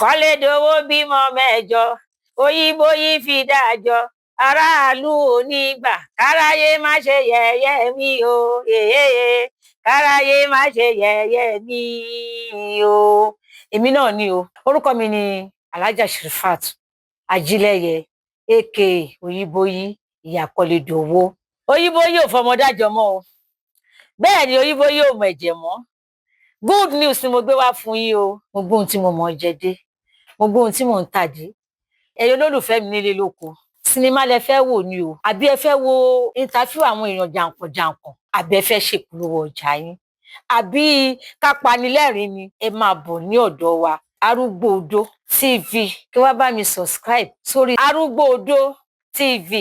kọ́lé dowó bímọ mẹ́jọ Oyiboyi fi dájọ́ aráàlú onígbà káráyé má ṣe yẹ̀yẹ́ mi o káráyé má ṣe yẹ̀yẹ́ mi o. Èmi náà ni o, orúkọ mi ni Alhaji Ajileye aka Oyiboyi ìyá kọ́lé dowó. Oyiboyi ò fọmọ dájọ́ mọ́ o, bẹ́ẹ̀ ni Oyiboyi ò mọ ẹ̀jẹ̀ mọ́. Good news ni mo gbé wá fún yín o. Mo gbé ohun tí mo mọ̀ jẹ dé, mo gbé ohun tí mò ń tà dé. Ẹ̀yin olólùfẹ́ mi nílé lóko, sinimá lẹ fẹ́ wò ni o, àbí ẹ fẹ́ wo interview àwọn èèyàn jàǹkànjàǹkàn, àbí ẹ fẹ́ ṣèpolówó ọjà yín, àbí ká panilẹ́rìn ni, ẹ máa bọ̀ ní ọ̀dọ̀ wa ARUGBODO TV kí wá bá mi subscribe sórí ARUGBODO TV.